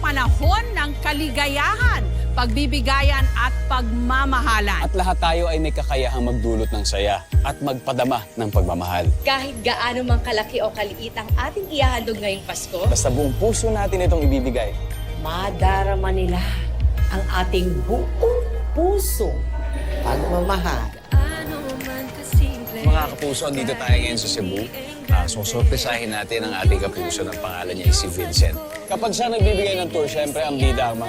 panahon ng kaligayahan, pagbibigayan at pagmamahalan. At lahat tayo ay may kakayahang magdulot ng saya at magpadama ng pagmamahal. Kahit gaano mang kalaki o kaliit ang ating ihahandog ngayong Pasko, Basta buong puso natin itong ibibigay. Madarama nila ang ating buong puso pagmamahal. Mga kapuso, andito tayo ngayon sa Cebu. Susurpresahin natin ang ating kapuso ng pangalan niya ay si Vincent. Kapag siya nagbibigay ng tour, syempre ang bida ang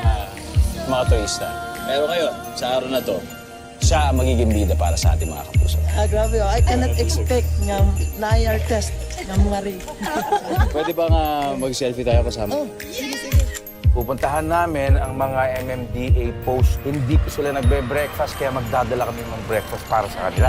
mga turista. Pero ngayon, sa araw na to, siya ang magiging bida para sa ating mga kapuso. Grabe, I cannot expect nga liar test ng mga rin. Pwede ba nga mag-selfie tayo kasama? Pupuntahan namin ang mga MMDA post. Hindi po sila nagbe-breakfast, kaya magdadala kami ng breakfast para sa kanila.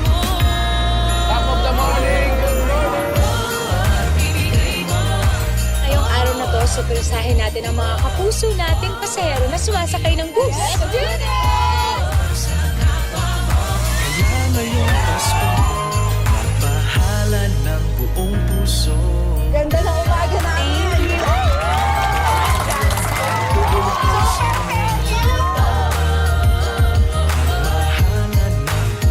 Top of the morning! Good morning! ngayong araw na to, surpresahin natin ang mga kapuso nating pasahero na sumasakay ng bus. Let's do this! Ngayong Pasko, magmahalan ng buong puso. Ganda ng umaga namin! Magmahalan ng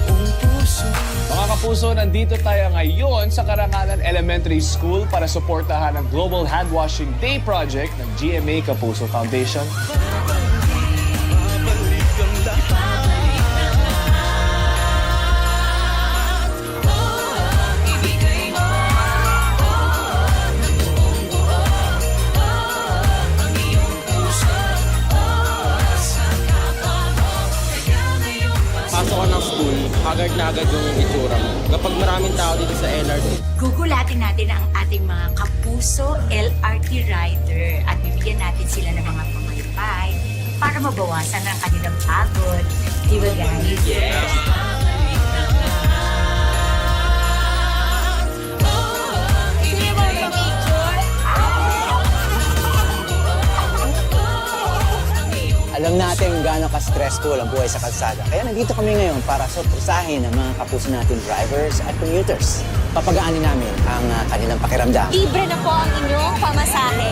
buong puso. Mga kapuso, nandito tayo ngayon sa Karangalan Elementary School para suportahan ang Global Hand Washing Day Project ng GMA Kapuso Foundation. Babalik ang lahat. Pasok ka ng school, agad na agad yung itsura mo. Kapag maraming tao dito sa LRT, Gugulatin natin ang ating mga kapuso LRT rider at bibigyan natin sila ng mga pamaypay para mabawasan ang kanilang pagod. Di ba guys? Yes! Alam natin gaano ka-stressful ang buhay sa kalsada. Kaya nandito kami ngayon para surpresahin ang mga kapuso natin drivers at commuters. Papagaanin namin ang kanilang pakiramdam. Libre na po ang inyong pamasahe.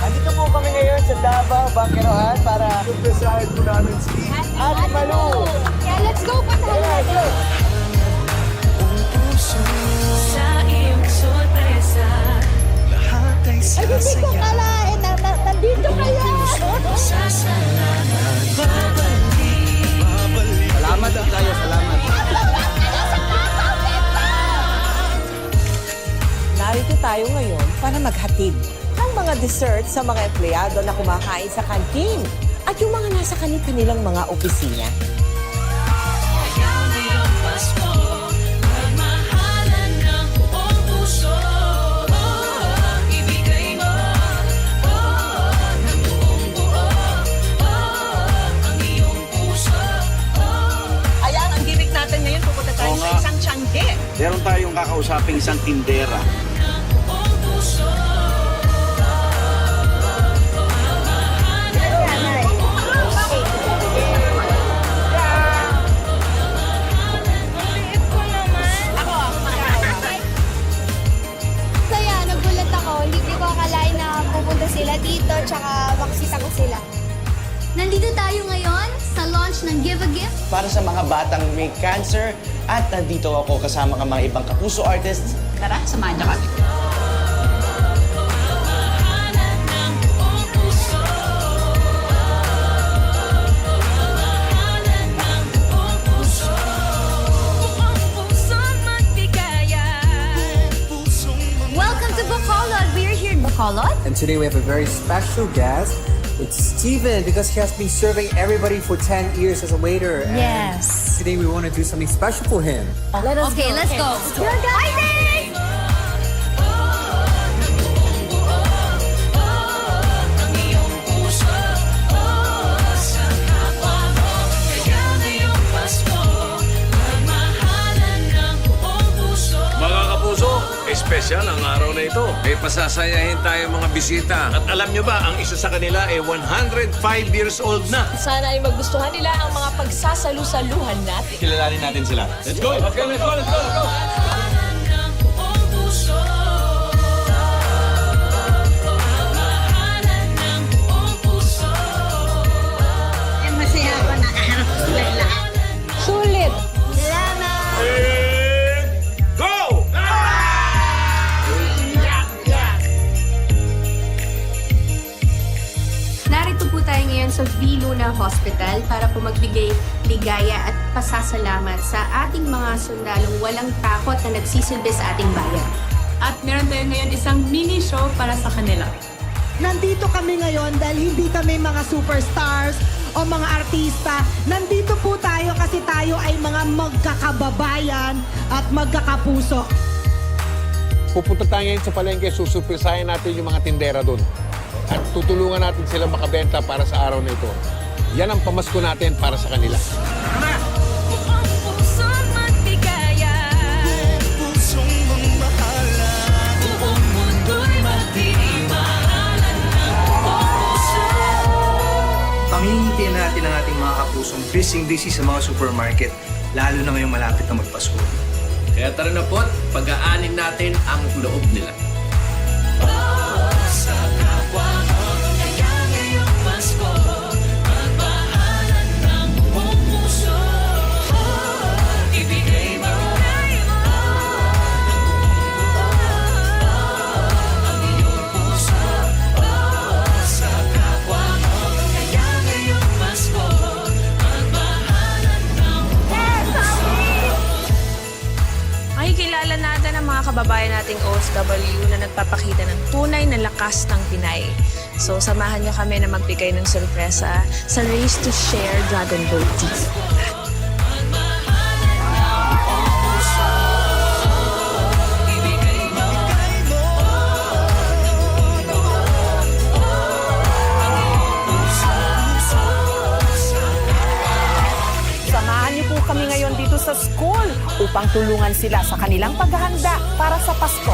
Andito po kami ngayon sa Davao, Bangkerohan para surpresahin po namin si Ate Malu. Yeah, let's go, Patalas! Buong puso. Sa iyong sorpresa, lahat ay sasaya. Nandito kaya! Sasalanan. Babalik. salamat at tayo, salamat. Narito tayo ngayon para maghatid ng mga dessert sa mga empleyado na kumakain sa kantin at yung mga nasa kanilang mga opisina. Ngayong Pasko, magmahalan ng buong puso. Ibigay mo ng buong buo ang iyong puso. Ayan, ang gimmick natin ngayon, pupunta tayo Oo sa nga. isang Tiangge. Meron tayong kakausaping isang tindera. Buong puso. Kaya nagulat ako, hindi ko akalain na pupunta sila dito, tsaka makikita ko sila. Nandito tayo ngayon sa launch ng Give a Gift. Para sa mga batang may cancer at nandito ako kasama ng mga ibang kapuso artists. Tara, samahan niyo kami. Welcome to Bacolod. We're here in Bacolod. And today we have a very special guest. It's Steven because he has been serving everybody for 10 years as a waiter. And Yes. today we want to do something special for him. Okay, let's go. Isaac! Ang iyong puso sa kapwa mo. ito. May pasasayahin tayo mga bisita. At alam nyo ba, ang isa sa kanila ay 105 years old na. Sana ay magustuhan nila ang mga pagsasalu-saluhan natin. Kilalanin natin sila. Let's go! Let's go! Let's go! Let's go! Let's go! ng buong puso. Pagmahalan ng buong puso. Masaya ako nakaharap sila lahat. Sulit! Go! Narito po tayo ngayon sa V. Luna Hospital para po magbigay ligaya at pasasalamat sa ating mga sundalong walang takot na nagsisilbi sa ating bayan. At meron tayo ngayon isang mini show para sa kanila. Nandito kami ngayon dahil hindi kami mga superstars o mga artista. Nandito po tayo kasi tayo ay mga magkakababayan at magkakapuso. Pupunta tayo ngayon sa palengke, susurpresahin natin yung mga tindera doon. At tutulungan natin sila makabenta para sa araw na ito. Yan ang pamasko natin para sa kanila. Buong puso't magbigaya. Buong pusong magmahala. Buong mundo'y magdimahalan ng buong puso. Pamimigyan natin ang ating mga kapusong busy sa mga supermarket, lalo na ngayong malapit na magpasko. Kaya tara na po't pag-aanin natin ang loob nila. Sa kapwa mo, kaya ngayong Pasko, pagmahalan ng buong puso. Ibigay mo ang iyong puso. Sa kapwa mo, kaya ngayong Pasko, pagmahalan ng buong puso. Makikilala natin ang mga kababayan nating OFW na nagpapakita ng tunay na lakas ng Pinay. So, samahan niyo kami na magbigay ng sorpresa sa Race to Share Dragon Boat Team. Samahan niyo po kami ngayon dito sa school upang tulungan sila sa kanilang paghahanda para sa Pasko.